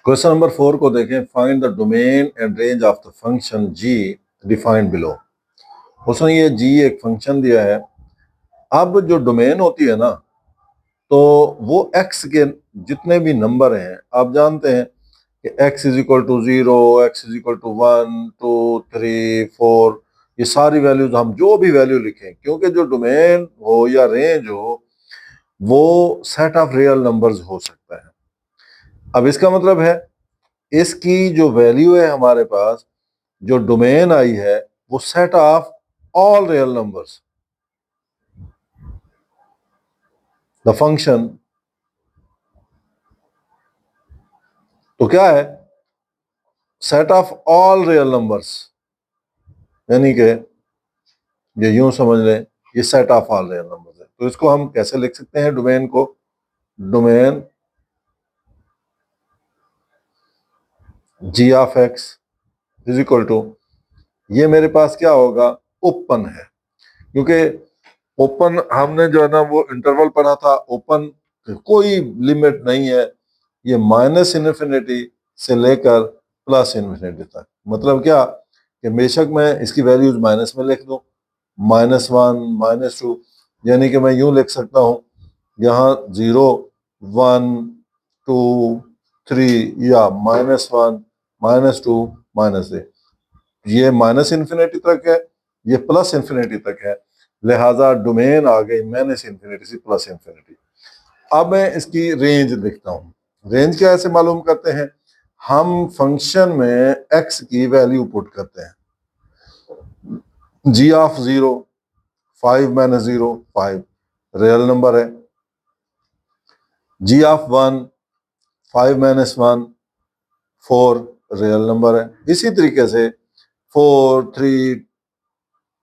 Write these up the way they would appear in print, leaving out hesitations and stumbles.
Question number 4 को देखें। Find the domain and range of the function g defined below. उसने ये जी एक फंक्शन दिया है। अब जो डोमेन होती है ना, तो वो एक्स के जितने भी नंबर हैं, आप जानते हैं कि x is equal to 0, x is equal to 1, 2, 3, 4, ये सारी वैल्यूज हम जो भी वैल्यू लिखें, क्योंकि जो डोमेन हो या रेंज हो वो सेट ऑफ रियल नंबर्स हो सकता है। अब इसका मतलब है इसकी जो वैल्यू है हमारे पास, जो डोमेन आई है, वो set of all real numbers. The function तो क्या है? Set of all real numbers, यानी कि ये यूं समझ लें, ये set of all real numbers है। तो इसको हम कैसे लिख सकते हैं डोमेन को? Domain g of x is equal to, ये मेरे पास क्या होगा? ओपन है, क्योंकि ओपन हमने जो है ना वो इंटरवल पढ़ा था। ओपन कोई लिमिट नहीं है, ये माइनस इन्फिनिटी से लेकर प्लस इन्फिनिटी तक। मतलब क्या कि बेशक मैं इसकी वैल्यूज माइनस में लिख दूं, -1, -2, यानी कि मैं यूं लिख सकता हूं यहाँ 0, 1, 2, 3, या -1, -2, -3। ये माइनस इन्फिनिटी तक है, ये प्लस इन्फिनिटी तक है, लिहाजा डोमेन आ गई माइनस इन्फिनिटी से प्लस इन्फिनिटी। अब मैं इसकी रेंज लिखता हूं। रेंज क्या ऐसे मालूम करते हैं? हम फंक्शन में एक्स की वैल्यू पुट करते हैं। जी ऑफ 0, 5 - 0, 5 रियल नंबर है। जी ऑफ 1, 5 - 1, 4 रियल नंबर है। इसी तरीके से 4, 3,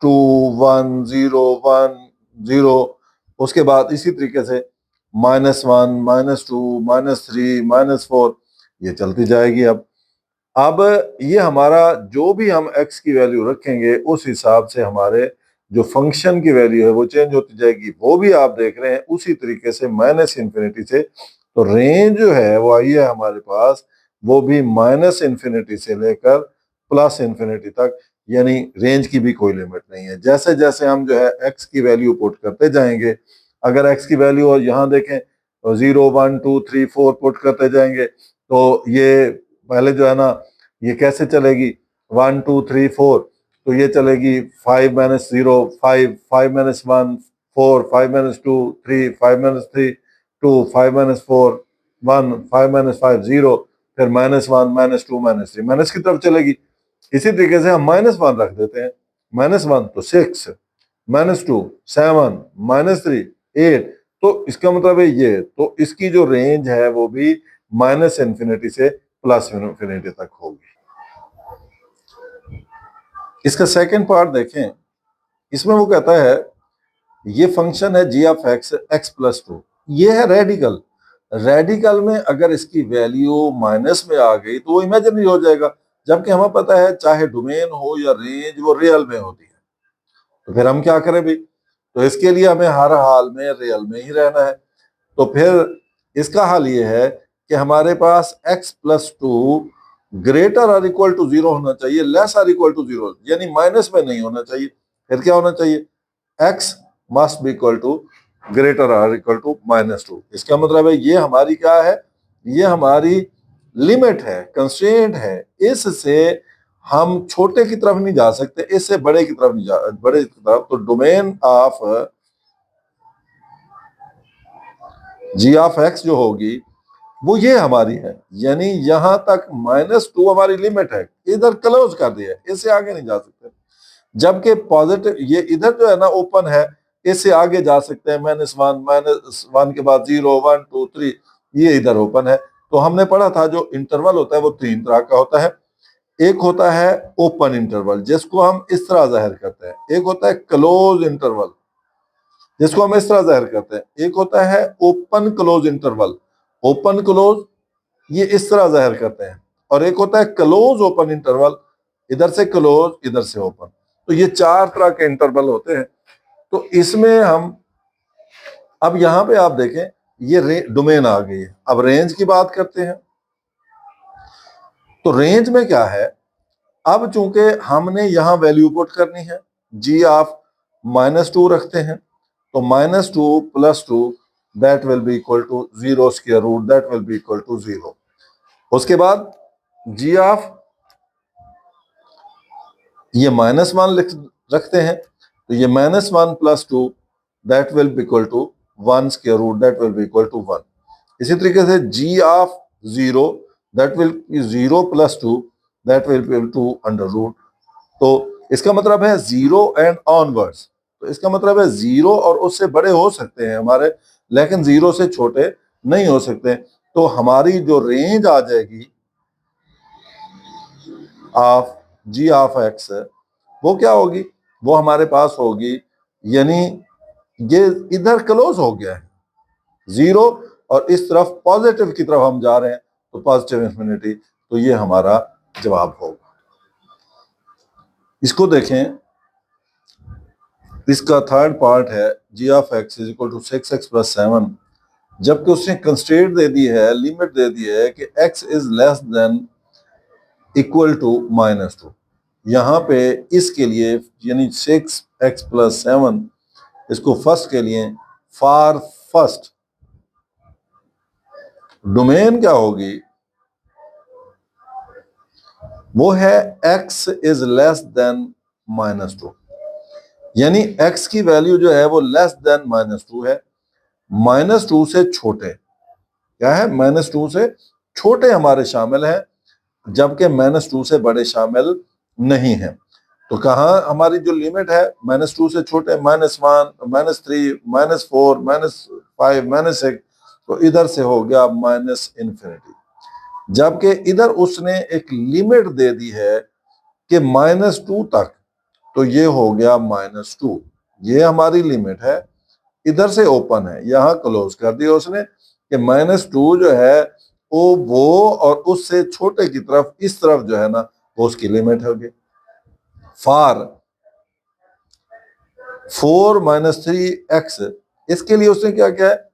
2, 1, 0, 1, 0, उसके बाद इसी तरीके से -1, -2, -3, -4, ये चलती जाएगी। अब ये हमारा जो भी हम x की वैल्यू रखेंगे, उस हिसाब से हमारे जो फंक्शन की वैल्यू है वो चेंज होती जाएगी। वो भी आप देख रहे हैं उसी तरीके से माइनस इन्फिनिटी से। तो रेंज जो है वो आई है हमारे पास, वो भी माइनस इन्फिनिटी से लेकर प्लस इन्फिनिटी तक, यानी रेंज की भी कोई लिमिट नहीं है। जैसे जैसे हम जो है x की वैल्यू पुट करते जाएंगे, अगर x की वैल्यू और यहाँ देखें तो 0, 1, 2, 3, 4 पुट करते जाएंगे, तो ये पहले जो है ना ये कैसे चलेगी? 1, 2, 3, 4, तो ये चलेगी 5 - 0, 5, 5 - 1, 4, 5 - 2, 3, 5 - 3, 2, 5 - 4, 1, 5 - 5, 0, फिर -1, -2, -3, माइनस की तरफ चलेगी। इसी तरीके से हम -1 रख देते हैं। -1 तो 6, -2 7, -3 8। तो इसका मतलब है ये, तो इसकी जो रेंज है वो भी माइनस इन्फिनिटी से प्लस इन्फिनिटी तक होगी। इसका सेकंड पार्ट देखें। इसमें वो कहता है ये फंक्शन है जी ऑफ एक्स, x+2, ये है रेडिकल। रेडिकल में अगर इसकी वैल्यू माइनस में आ गई तो वो इमेजिनरी हो जाएगा, जबकि हमें पता है चाहे डोमेन हो या रेंज वो रियल में होती है। तो फिर हम क्या करें भी? तो इसके लिए हमें हर हाल में रियल में ही रहना है। तो फिर इसका हल ये है कि हमारे पास x+2 ग्रेटर और इक्वल टू 0 होना चाहिए, लेस और इक्वल टू 0, यानी माइनस में नहीं होना चाहिए। फिर क्या होना चाहिए? x must be equal to greater और इक्वल टू -2। इसका मतलब है ये हमारी क्या है? ये हमारी लिमिट है, कंस्ट्रेंट है। इससे हम छोटे की तरफ नहीं जा सकते, इससे बड़े की तरफ नहीं जा, बड़े की तरफ। तो domain of g of x जो होगी वो ये हमारी है, यानी यहां तक -2 हमारी लिमिट है, इधर क्लोज कर दिया है, इससे आगे नहीं जा सकते। जबकि पॉजिटिव ये इधर जो है ना ओपन है, इससे आगे जा सकते हैं। -1 के बाद 0, 1, 2, 3, ये इधर ओपन है। तो हमने पढ़ा था जो इंटरवल होता है वो 3 तरह का होता है। एक होता है ओपन इंटरवल, जिसको हम इस तरह जाहिर करते हैं। एक होता है क्लोज इंटरवल, जिसको हम इस तरह जाहिर करते हैं। एक होता है open close interval, open close, ये इस तरह जाहिर करते हैं। और एक होता है क्लोज ओपन इंटरवल, इधर से क्लोज इधर से ओपन। तो ये 4 तरह के इंटरवल होते हैं। तो इसमें हम अब यहां पे आप देखें, ये डोमेन आ गई है। अब रेंज की बात करते हैं। तो रेंज में क्या है, अब चूंकि हमने यहां वैल्यू पुट करनी है, जी ऑफ -2 रखते हैं, तो -2 + 2 that will be equal to 0 square root, that will be equal to 0। उसके बाद जी ऑफ ये -1 रखते हैं, तो ये -1 + 2 that will be equal to 1 square root, that will be equal to 1। इसी तरीके से G of 0 that will be 0 + 2 that will be equal to √। तो इसका मतलब है 0 एंड ऑनवर्ड्स, तो इसका मतलब है 0 और उससे बड़े हो सकते हैं हमारे, लेकिन 0 से छोटे नहीं हो सकते। तो हमारी जो रेंज आ जाएगी ऑफ जी ऑफ एक्स, वो क्या होगी, वो हमारे पास होगी, यानी ये इधर क्लोज हो गया है 0 और इस तरफ पॉजिटिव की तरफ हम जा रहे हैं, तो पॉजिटिव इंफिनिटी, तो ये हमारा जवाब होगा। इसको देखें, इसका थर्ड पार्ट है G of x is equal to 6x + 7, जबकि उसने कंस्ट्रेंट दे दी है, लिमिट दे दी है कि x is less than equal to -2। यहाँ पे इसके लिए यानी 6x + 7, इसको फर्स्ट के लिए फॉर फर्स्ट डोमेन क्या होगी, वो है x इज लेस देन -2, यानी x की वैल्यू जो है वो लेस देन -2 है, -2 से छोटे क्या है, -2 से छोटे हमारे शामिल हैं, जबकि -2 से बड़े शामिल नहीं हैं। तो कहाँ हमारी जो लिमिट है -2 से छोटे, -1 -3 -4 -5 -6, तो इधर से हो गया -इंफिनिटी, जबकि इधर उसने एक लिमिट दे दी है कि -2 तक, तो ये हो गया -2, ये हमारी लिमिट है, इधर से ओपन है, यहां क्लोज कर दिया उसने कि -2 जो है वो और उससे छोटे की तरफ, इस तरफ जो है ना, वो उसकी लिमिट होगी। फॉर 4 - 3x, इसके लिए उसने क्या किया है,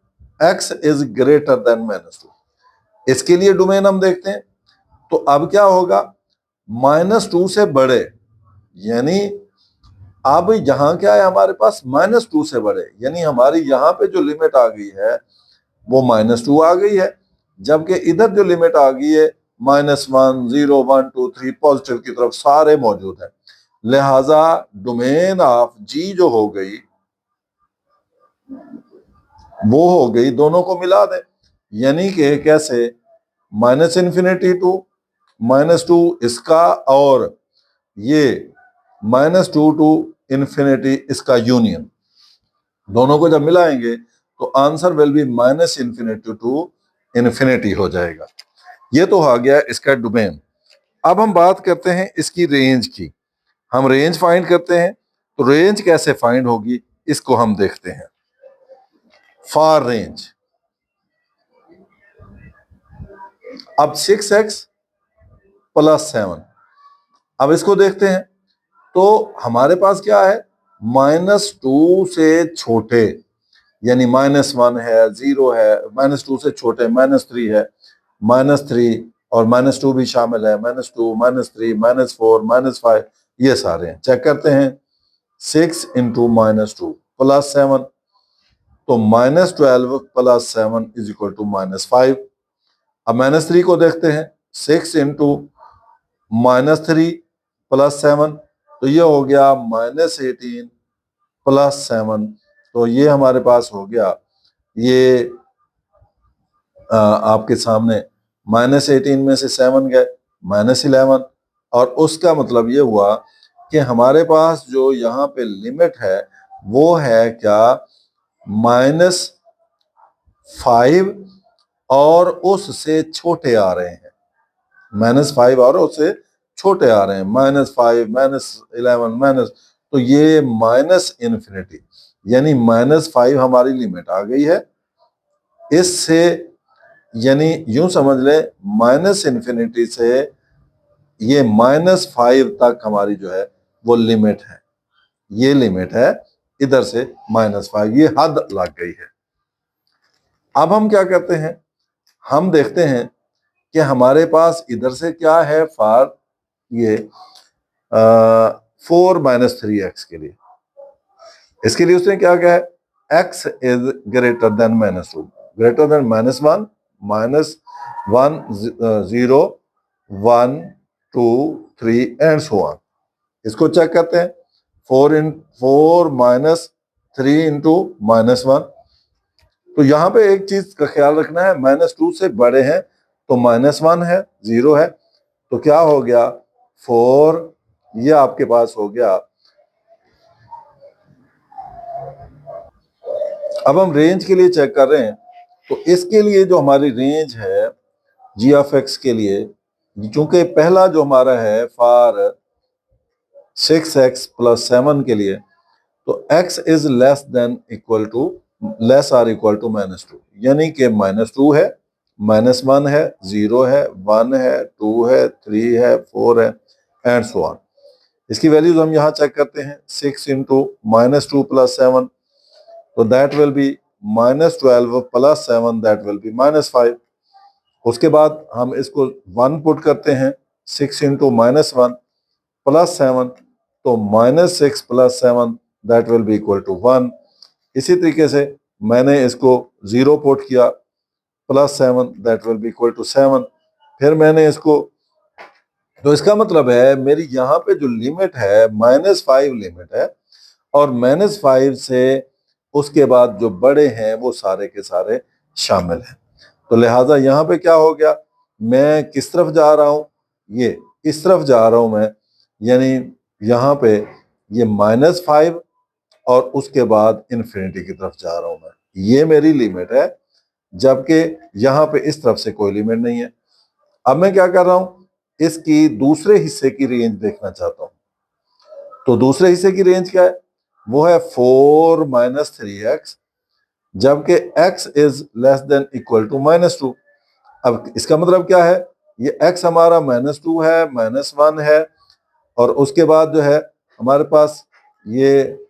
x इज ग्रेटर देन -2, इसके लिए डोमेन हम देखते हैं। तो अब क्या होगा, -2 से बड़े, यानी अब यहां क्या है हमारे पास, -2 से बड़े, यानी हमारी यहां पे जो लिमिट आ गई है वो -2 आ गई है, जबकि इधर जो लिमिट आ गई है -1 0 1 2 3 पॉजिटिव की तरफ सारे मौजूद हैं। लिहाजा डोमेन ऑफ जी जो हो गई वो हो गई, दोनों को मिला दे, यानी कि कैसे, -इंफिनिटी टू -2 इसका, और ये -2 टू इंफिनिटी इसका यूनियन, दोनों को जब मिलाएंगे तो answer will be -minus infinity to infinity हो जाएगा। ये तो आ गया इसका डोमेन। अब हम बात करते हैं इसकी रेंज की, हम रेंज फाइंड करते हैं, तो रेंज कैसे फाइंड होगी इसको हम देखते हैं। फॉर रेंज, अब 6x + 7, अब इसको देखते हैं, तो हमारे पास क्या है, -2 से छोटे, यानी -1 है, 0 है, -2 से छोटे -3 है, -3 और -2 भी शामिल है, -2 -3 -4 -5, ये सारे हैं। चेक करते हैं, 6 × -2 + 7, तो -12 + 7 इज इक्वल टू -5। अब -3 को देखते हैं, 6 × -3 + 7, तो ये हो गया -18 + 7, तो ये हमारे पास हो गया, ये आपके सामने -18 में से 7 गए, -11, और उसका मतलब ये हुआ कि हमारे पास जो यहाँ पे लिमिट है वो है क्या, -5 और उससे छोटे आ रहे हैं, -5 और उससे छोटे आ रहे हैं, -5 -11 तो ये -इंफिनिटी, यानी -5 हमारी लिमिट आ गई है, इससे यानी यूं समझ ले -इंफिनिटी से ये -5 तक हमारी जो है वो लिमिट है, ये लिमिट है, इधर से -5, ये हद लग गई है। अब हम क्या करते हैं, हम देखते हैं कि हमारे पास इधर से क्या है फॉर ये 4-3x के लिए। इसके लिए उसने क्या कहा है, x is greater then -2, greater than -1, -1, 0, 1, 2, 3 and so on. इसको चेक करते हैं, 4 माइनस 3 इंटू -1। तो यहाँ पे एक चीज का ख्याल रखना है, -2 से बड़े हैं तो -1 है, 0 है, तो क्या हो गया 4, ये आपके पास हो गया। अब हम रेंज के लिए चेक कर रहे हैं, तो इसके लिए जो हमारी रेंज है जी ऑफ एक्स के लिए, चूंकि पहला जो हमारा है फॉर 6x + 7 के लिए, तो x is less than equal to less or equal to -2, यानी कि -2 है, -1 है, 0 है, 1 है, 2 है, 3 है, 4 है एंड सो ऑन। इसकी वैल्यूज हम यहाँ चेक करते हैं, 6 इंटू -2 + 7, तो that will B -12 + 7, that will B -5। उसके बाद हम इसको 1 पुट करते हैं, 6 इंटू -1 + 7, तो -6 + 7, that will be equal to 1। इसी तरीके से मैंने इसको 0 पुट किया, +7, that will be equal to 7। फिर मैंने इसको, तो इसका मतलब है मेरी यहाँ पे जो लिमिट है -5 लिमिट है, और -5 से उसके बाद जो बड़े हैं वो सारे के सारे शामिल हैं। तो लिहाजा यहाँ पे क्या हो गया, मैं किस तरफ जा रहा हूँ, ये इस तरफ जा रहा हूं मैं, यानी यहाँ पे ये -5 और उसके बाद इन्फिनिटी की तरफ जा रहा हूं मैं, ये मेरी लिमिट है, जबकि यहाँ पे इस तरफ से कोई लिमिट नहीं है। अब मैं क्या कर रहा हूं, इसकी दूसरे हिस्से की रेंज देखना चाहता हूं। तो दूसरे हिस्से की रेंज क्या है, वो है 4 - 3x, जबकि x is less than equal to -2। अब इसका मतलब क्या है, ये x हमारा -2 है, -1 है, और उसके बाद जो है हमारे पास ये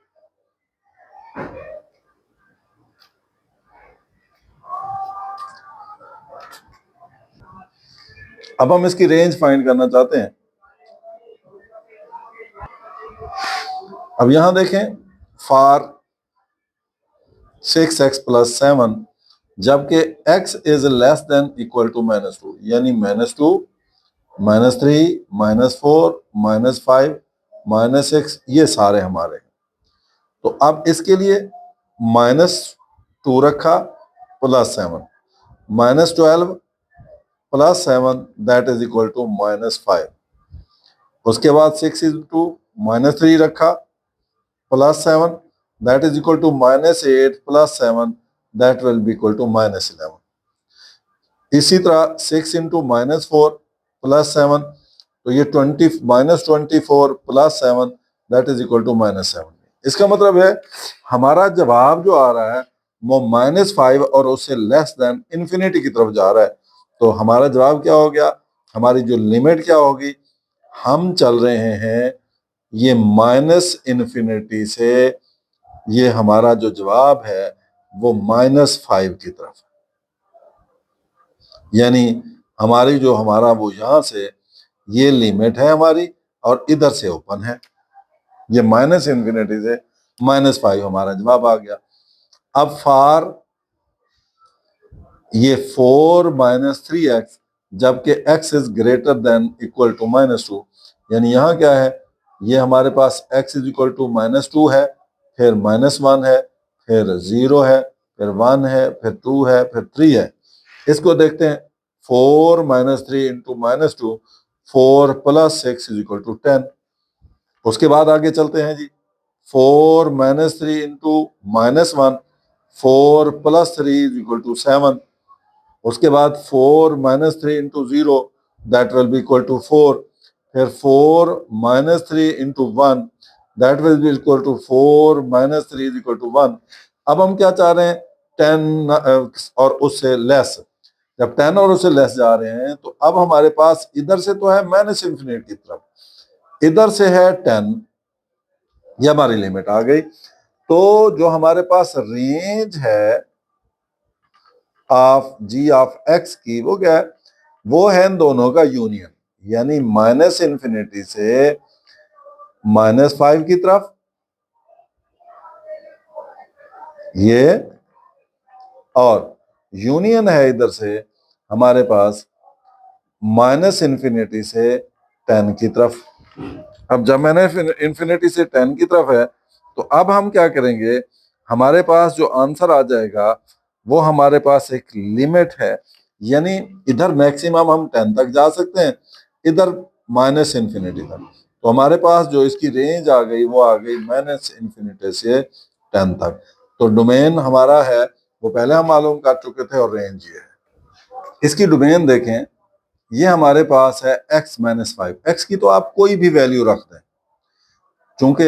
अब हम इसकी रेंज फाइंड करना चाहते हैं। अब यहां देखें, फॉर 6x + 7, जबकि x is less than equal to -2, यानी -2, -3, -4, -5, -6, ये सारे हमारे हैं। तो अब इसके लिए -2 रखा +7, -12 + 7, दैट इज इक्वल टू -5। उसके बाद 6 इंटू -3 रखा +7, that is equal to -8 + 7, that will be equal to -11। इसी तरह 6 इंटू -4 + 7, तो ये -24 + 7, दैट इज इक्वल टू -7। इसका मतलब है हमारा जवाब जो आ रहा है वो -5 और उससे लेस देन इन्फिनिटी की तरफ जा रहा है। तो हमारा जवाब क्या हो गया, हमारी जो लिमिट क्या होगी, हम चल रहे हैं ये -इन्फिनिटी से, ये हमारा जो जवाब है वो -5 की तरफ, यानी हमारी जो हमारा वो यहां से ये लिमिट है हमारी, और इधर से ओपन है, ये -इन्फिनिटी से -5 हमारा जवाब आ गया। अब फॉर ये 4 - 3x, जबकि x is greater than equal to -2, यानी यहाँ क्या है, ये हमारे पास x इज इक्वल टू -2 है, फिर -1 है, फिर 0 है, फिर 1 है, फिर 2 है, फिर 3 है। इसको देखते हैं, 4 - 3 इंटू -2, 4 + 6 इज इक्वल टू 10। उसके बाद आगे चलते हैं जी, 4 - 3 इंटू -1, 4 + 3 इज इक्वल टू 7। उसके बाद 4 - 3 into 0, that will be equal to 4। फिर 4 - 3 into 1, that will be equal to 4 - 3 is equal to 1। अब हम क्या चाह रहे हैं, 10 और उससे लेस। जब 10 और उससे लेस जा रहे हैं, तो अब हमारे पास इधर से तो है -इन्फिनिटी की तरफ, इधर से है 10, ये हमारी लिमिट आ गई। तो जो हमारे पास रेंज है ऑफ जी ऑफ एक्स की वो क्या है, वो है इन दोनों का यूनियन, यानी माइनस इन्फिनिटी से -5 की तरफ ये, और यूनियन है इधर से हमारे पास माइनस इन्फिनिटी से 10 की तरफ। अब जब मैंने इन्फिनिटी से 10 की तरफ है, तो अब हम क्या करेंगे, हमारे पास जो आंसर आ जाएगा वो हमारे पास एक लिमिट है, यानी इधर मैक्सिमम हम 10 तक जा सकते हैं, इधर माइनस इन्फिनिटी तक। तो हमारे पास जो इसकी रेंज आ गई वो आ गई माइनस इन्फिनिटी से 10 तक। तो डोमेन हमारा है वो पहले हम मालूम कर चुके थे, और रेंज ये है। इसकी डोमेन देखें, ये हमारे पास है x-5। x की तो आप कोई भी वैल्यू रख दें, चूंकि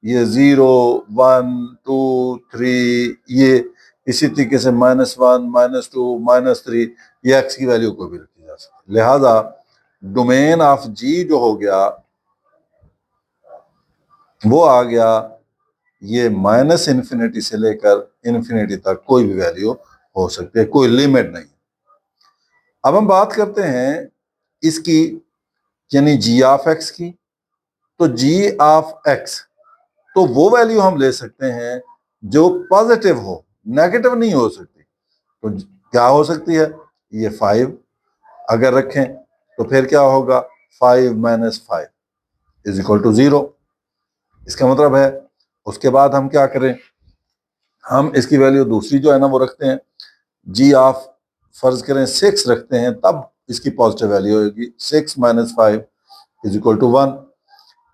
ये 0, 1, 2, 3, ये इसी तरीके से -1, -2, -3, ये x की वैल्यू को भी रखी जा सकती है। लिहाजा डोमेन ऑफ g जो हो गया वो आ गया ये माइनस इन्फिनिटी से लेकर इन्फिनिटी तक कोई भी वैल्यू हो सकती है, कोई लिमिट नहीं। अब हम बात करते हैं इसकी, यानी जी ऑफ एक्स की। तो जी ऑफ एक्स, तो वो वैल्यू हम ले सकते हैं जो पॉजिटिव हो, नेगेटिव नहीं हो सकती। तो क्या हो सकती है, ये 5 अगर रखें तो फिर क्या होगा, 5 - 5 = 0। इसका मतलब है उसके बाद हम क्या करें, हम इसकी वैल्यू दूसरी जो है ना वो रखते हैं, जी ऑफ फर्ज करें 6 रखते हैं, तब इसकी पॉजिटिव वैल्यू होगी 6 - 5 = 1।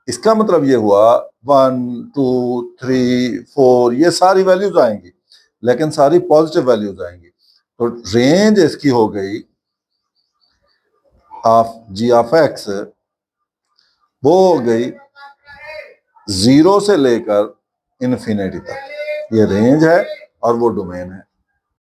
इसका मतलब ये हुआ 1, 2, 3, 4 ये सारी वैल्यूज आएंगी, लेकिन सारी पॉजिटिव वैल्यूज आएंगी। तो रेंज इसकी हो गई ऑफ जी ऑफ एक्स, वो हो गई 0 से लेकर इन्फिनिटी तक। ये रेंज है और वो डोमेन है।